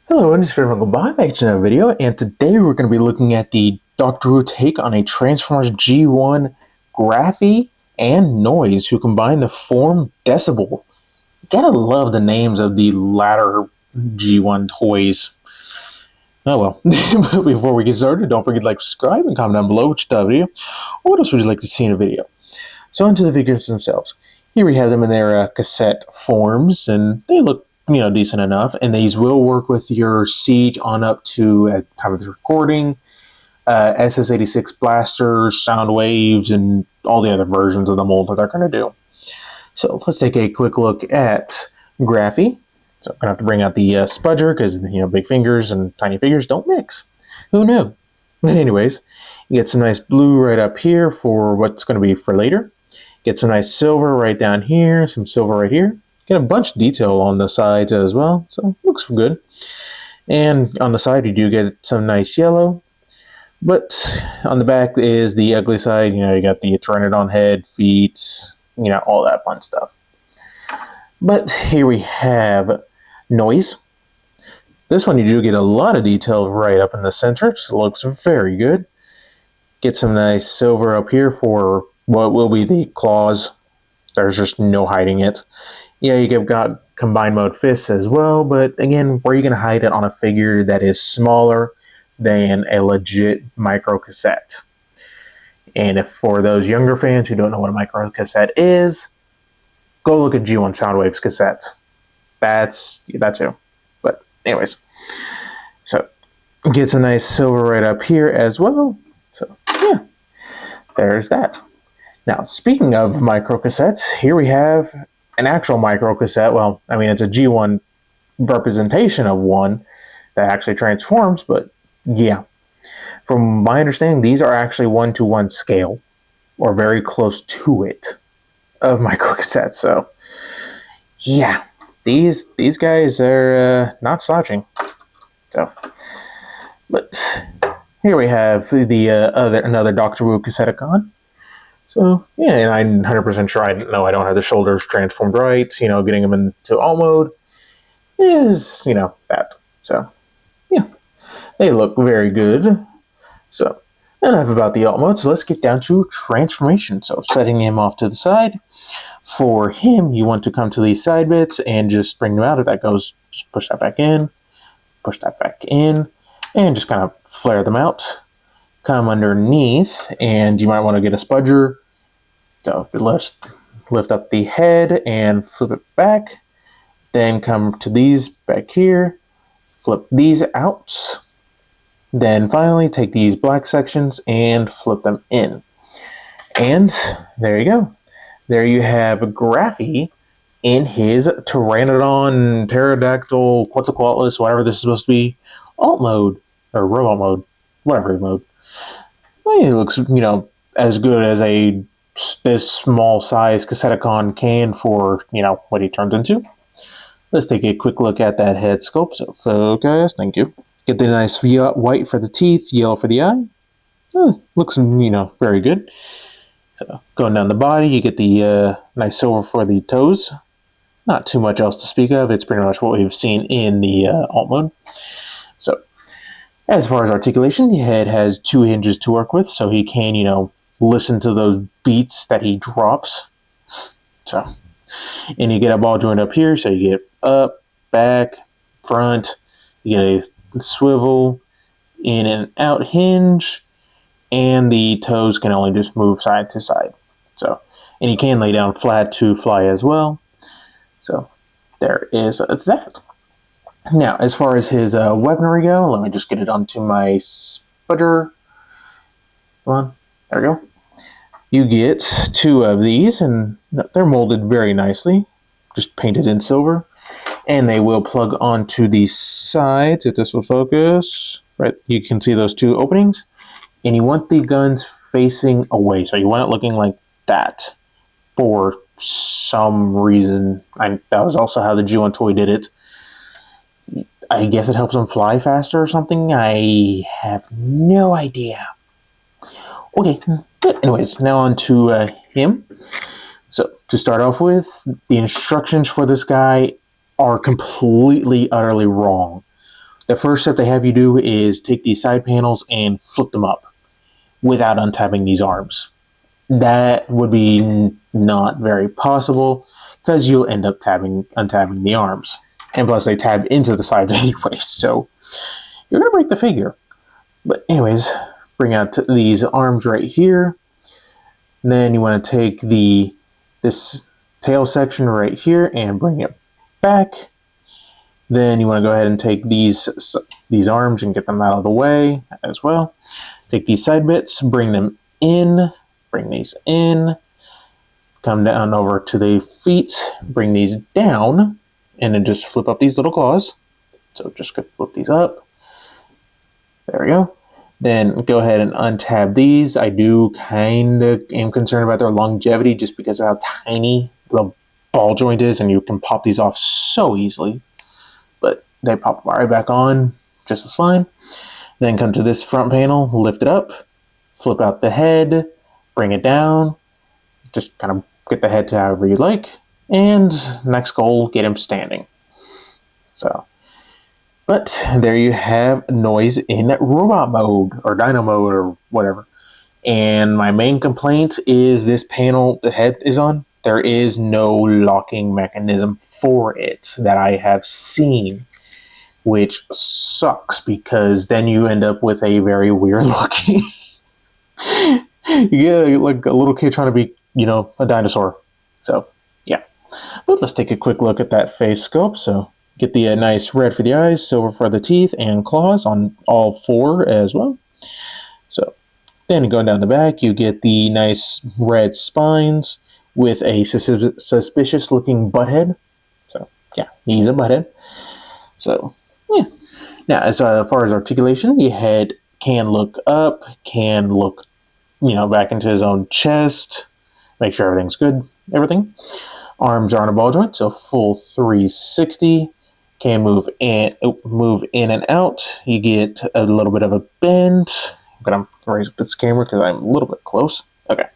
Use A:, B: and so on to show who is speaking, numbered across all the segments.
A: Hello, and it's welcome back to another video, and today we're going to be looking at the Doctor Who take on a Transformers G1 Graphy and Noise, who combine to form Decibel. Gotta love the names of the latter G1 toys. Oh well, but before we get started, don't forget to like, subscribe, and comment down below what you thought of the video, or what else would you like to see in a video. So onto the figures themselves. Here we have them in their cassette forms, and they look decent enough, and these will work with your Siege on up to, at time of the recording, SS-86 blasters, sound waves, and all the other versions of the mold that they're going to do. So let's take a quick look at Graphy. So I'm going to have to bring out the spudger, because big fingers and tiny figures don't mix. Who knew? But anyways, you get some nice blue right up here for what's going to be for later. Get some nice silver right down here, some silver right here. Get a bunch of detail on the sides as well, so it looks good. And on the side, you do get some nice yellow. But on the back is the ugly side. You got the Pteranodon head, feet, all that fun stuff. But here we have Noise. This one you do get a lot of detail right up in the center, so it looks very good. Get some nice silver up here for what will be the claws. There's just no hiding it. Yeah, you've got combined mode fists as well, but again, where are you going to hide it on a figure that is smaller than a legit micro cassette? And if for those younger fans who don't know what a micro cassette is, go look at G1 Soundwaves cassettes. That's too. But anyways, so get some nice silver right up here as well. So yeah, there's that. Now, speaking of micro cassettes, here we have an actual micro cassette. Well, I mean, it's a G1 representation of one that actually transforms, but yeah. From my understanding, these are actually 1-to-1 scale, or very close to it, of micro cassettes. So yeah, these guys are not slouching. So, but here we have the another Doctor Who Cassetticon. So yeah, and I'm 100% sure I don't have the shoulders transformed right. Getting them into alt mode is that. So yeah, they look very good. So enough about the alt mode. So let's get down to transformation. So setting him off to the side. For him, you want to come to these side bits and just bring them out. If that goes, just push that back in, and just kind of flare them out. Come underneath, and you might want to get a spudger. So lift up the head and flip it back. Then come to these back here, flip these out. Then finally take these black sections and flip them in. And there you go. There you have Graphy in his Pteranodon, Pterodactyl, Quetzalcoatlus, whatever this is supposed to be, alt mode, or robot mode, whatever mode. It looks, as good as this small size Cassetticon can for, what he turns into. Let's take a quick look at that head sculpt. So focus, thank you. Get the nice white for the teeth, yellow for the eye. Looks, very good. So going down the body, you get the nice silver for the toes. Not too much else to speak of. It's pretty much what we've seen in the alt mode. So as far as articulation, the head has 2 hinges to work with, so he can, listen to those beats that he drops. So, and you get a ball joint up here, so you get up, back, front, you get a swivel, in and out hinge, and the toes can only just move side to side. So, and you can lay down flat to fly as well. So, there is that. Now, as far as his weaponry go, let me just get it onto my spudger. Come on, there we go. You get 2 of these, and they're molded very nicely, just painted in silver. And they will plug onto the sides, if this will focus. Right, you can see those 2 openings. And you want the guns facing away, so you want it looking like that. For some reason, that was also how the G1 toy did it. I guess it helps them fly faster or something. I have no idea. Okay, but anyways, now on to him. So, to start off with, the instructions for this guy are completely, utterly wrong. the first step they have you do is take these side panels and flip them up without untabbing these arms. That would be not very possible because you'll end up untabbing the arms. And plus they tab into the sides anyway, so you're going to break the figure. But anyways, bring out these arms right here. And then you want to take this tail section right here and bring it back. Then you want to go ahead and take these arms and get them out of the way as well. Take these side bits, bring them in, bring these in, come down over to the feet, bring these down, and then just flip up these little claws. So just flip these up. There we go. Then go ahead and untab these. I do kind of am concerned about their longevity just because of how tiny the ball joint is, and you can pop these off so easily. But they pop right back on just as fine. Then come to this front panel, lift it up, flip out the head, bring it down, just kind of get the head to however you like, and next goal, get him standing. So, but there you have Noise in robot mode, or dino mode, or whatever. And my main complaint is this panel the head is on, there is no locking mechanism for it that I have seen, which sucks because then you end up with a very weird looking you get like a little kid trying to be, a dinosaur. So yeah, but let's take a quick look at that face sculpt. So get the nice red for the eyes, silver for the teeth and claws on all four as well. So then going down the back, you get the nice red spines with a suspicious looking butt head. So yeah, he's a butthead. So yeah. Now, as far as articulation, the head can look up, can look, back into his own chest, make sure everything's good, everything. Arms are on a ball joint, so full 360. Can move in and out. You get a little bit of a bend. I'm going to raise this camera because I'm a little bit close. Okay.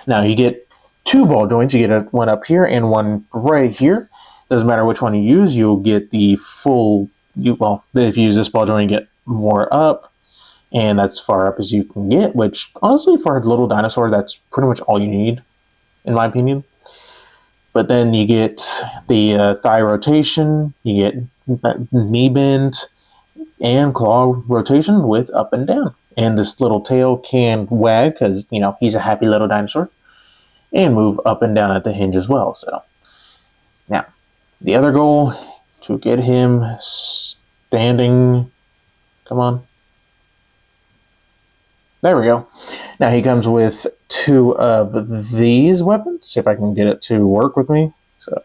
A: Now you get two ball joints. You get one up here and one right here. Doesn't matter which one you use, you'll get the full, if you use this ball joint, you get more up, and that's far up as you can get, which honestly for a little dinosaur, that's pretty much all you need, in my opinion. But then you get the thigh rotation, you get knee bend, and claw rotation with up and down. And this little tail can wag because, he's a happy little dinosaur, and move up and down at the hinge as well. So now, the other goal, to get him standing. Come on. There we go. Now he comes with two of these weapons. See if I can get it to work with me. So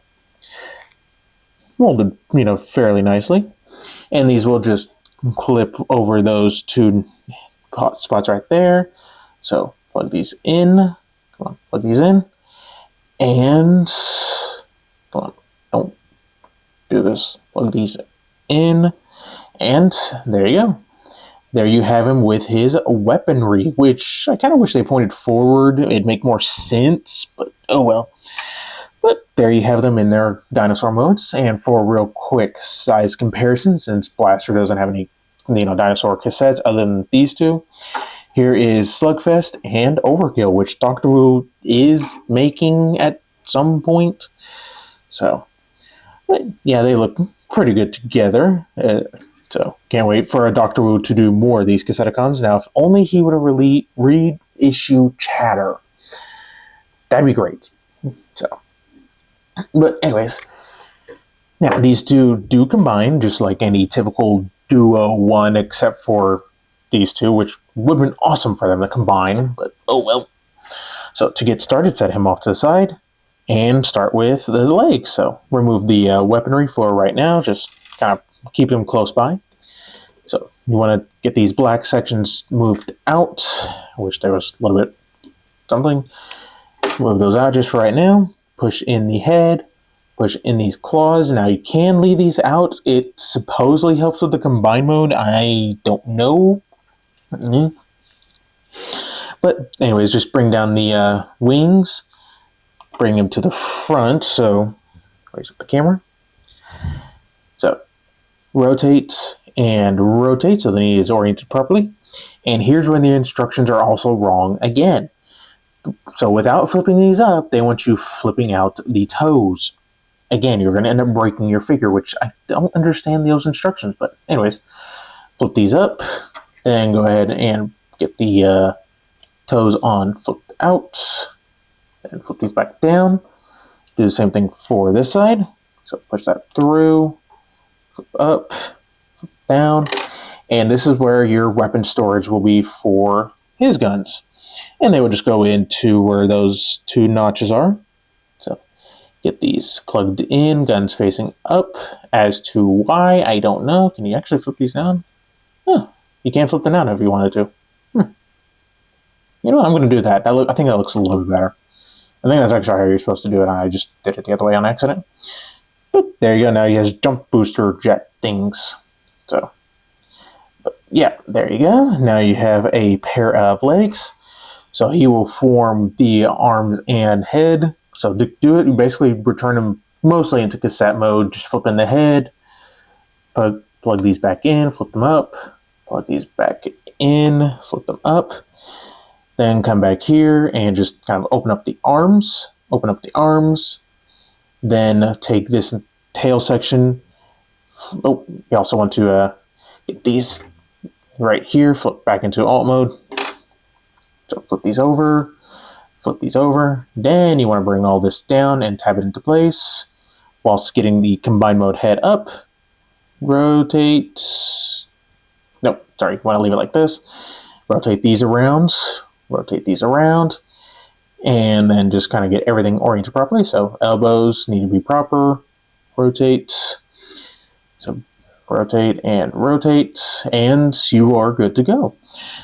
A: molded, fairly nicely. And these will just clip over those two spots right there. So plug these in. Come on, plug these in. And come on, don't do this. Plug these in. And there you go. There you have him with his weaponry, which I kind of wish they pointed forward. It'd make more sense, but oh well. But there you have them in their dinosaur modes. And for a real quick size comparison, since Blaster doesn't have any dinosaur cassettes other than these two, here is Slugfest and Overkill, which Dr. Wu is making at some point. So, but yeah, they look pretty good together. So can't wait for a Dr. Wu to do more of these Cassetticons. Now, if only he would have reissue Chatter. That'd be great. So, but anyways, now these two do combine just like any typical duo one, except for these two, which would have been awesome for them to combine, but oh well. So to get started, set him off to the side and start with the legs. So remove the weaponry for right now, just kind of keep them close by. So you want to get these black sections moved out. I wish there was a little bit something. Move those out just for right now. Push in the head. Push in these claws. Now you can leave these out. It supposedly helps with the combine mode. I don't know. But anyways, just bring down the wings. Bring them to the front. So raise up the camera. So rotate and rotate so the knee is oriented properly. And here's when the instructions are also wrong again. So without flipping these up, they want you flipping out the toes. Again, you're going to end up breaking your figure, which I don't understand those instructions. But anyways, flip these up. Then go ahead and get the toes on flipped out. And flip these back down. Do the same thing for this side. So push that through. Flip up. Flip down. And this is where your weapon storage will be for his guns. And they would just go into where those two notches are. So get these plugged in, guns facing up. As to why, I don't know. Can you actually flip these down? Oh, you can flip them down if you wanted to. You know what, I'm going to do that. I think that looks a little bit better. I think that's actually how you're supposed to do it. I just did it the other way on accident. But there you go. Now he has jump booster jet things. So, but yeah, there you go. Now you have a pair of legs. So he will form the arms and head. So to do it, you basically return him mostly into cassette mode, just flipping the head, plug these back in, flip them up, plug these back in, flip them up, then come back here and just kind of open up the arms, then take this tail section. Oh, you also want to get these right here, flip back into alt mode. So flip these over, then you want to bring all this down and tab it into place whilst getting the combined mode head up. Rotate, no, sorry, you want to leave it like this. Rotate these around, and then just kind of get everything oriented properly. So elbows need to be proper, rotate, so rotate, and you are good to go.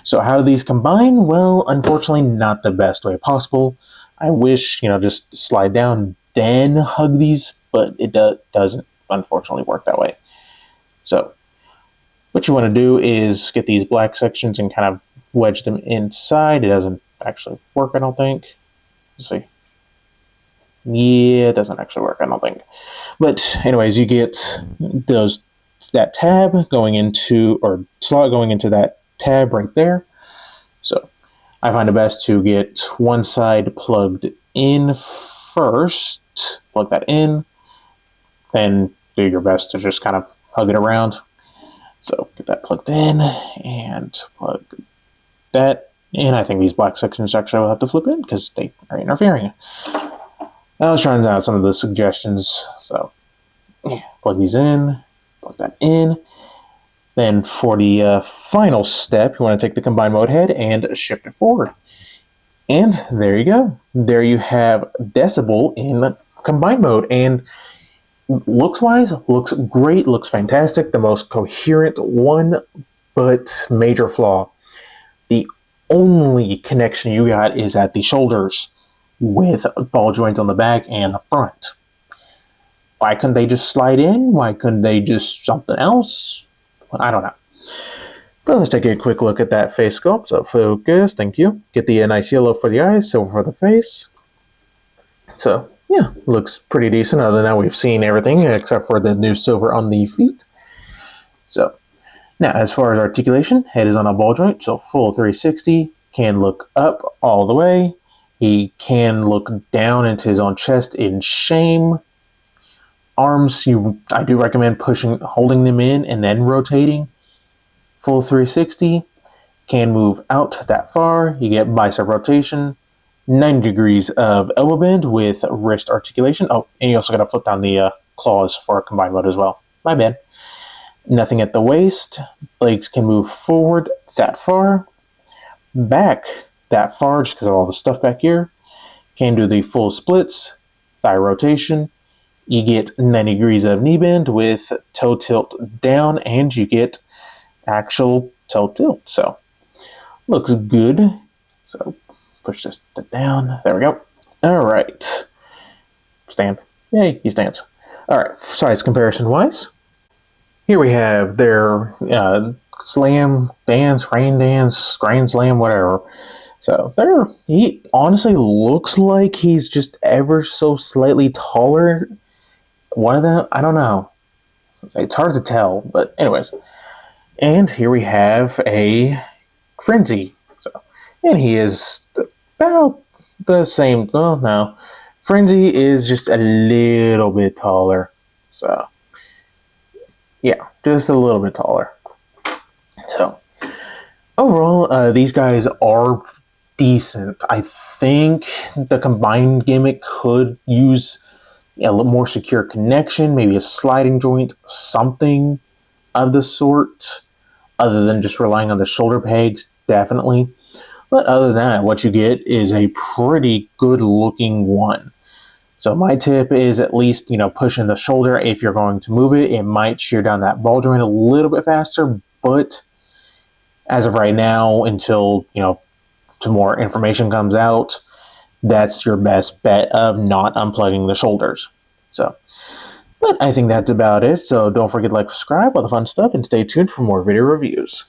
A: So how do these combine? Well, unfortunately, not the best way possible. I wish, just slide down, then hug these, but it doesn't unfortunately work that way. So what you want to do is get these black sections and kind of wedge them inside. It doesn't actually work, I don't think. Let's see. Yeah, it doesn't actually work, I don't think. But anyways, you get that tab going into, or slot going into that tab right there. So I find it best to get one side plugged in first, plug that in, then do your best to just kind of hug it around. So get that plugged in and plug that in. I think these black sections actually will have to flip in because they are interfering. I was trying out some of the suggestions. So yeah, plug these in, plug that in. Then for the final step, you want to take the combined mode head and shift it forward. And there you go. There you have Decibel in combined mode. And looks-wise, looks great, looks fantastic. The most coherent one, but major flaw. The only connection you got is at the shoulders with ball joints on the back and the front. Why couldn't they just slide in? Why couldn't they just something else? I don't know. But let's take a quick look at that face sculpt. So focus, thank you. Get the nice yellow for the eyes, silver for the face. So yeah, looks pretty decent. Other than that, we've seen everything except for the new silver on the feet. So now as far as articulation, head is on a ball joint, so full 360. Can look up all the way. He can look down into his own chest in shame. Arms, I do recommend holding them in and then rotating. Full 360. Can move out that far. You get bicep rotation. 90 degrees of elbow bend with wrist articulation. Oh, and you also got to flip down the claws for combined mode as well. My bad. Nothing at the waist. Legs can move forward that far. Back that far just because of all the stuff back here. Can do the full splits. Thigh rotation. You get 90 degrees of knee bend with toe tilt down, and you get actual toe tilt. So, looks good. So, push this down. There we go. All right. Stand. Yay, he stands. All right, size comparison-wise. Here we have their slam dance, rain dance, grand slam, whatever. So he honestly looks like he's just ever so slightly taller. One of them, I don't know. It's hard to tell, but anyways. And here we have a Frenzy. And he is about the same. Oh, no. Frenzy is just a little bit taller. So, yeah, just a little bit taller. So, overall, these guys are decent. I think the combined gimmick could use a little more secure connection, maybe a sliding joint, something of the sort, other than just relying on the shoulder pegs, definitely. But other than that, what you get is a pretty good looking one. So my tip is at least, pushing the shoulder if you're going to move it. It might shear down that ball joint a little bit faster, but as of right now, until, some more information comes out, that's your best bet of not unplugging the shoulders. So, but I think that's about it. So don't forget to like, subscribe, all the fun stuff, and stay tuned for more video reviews.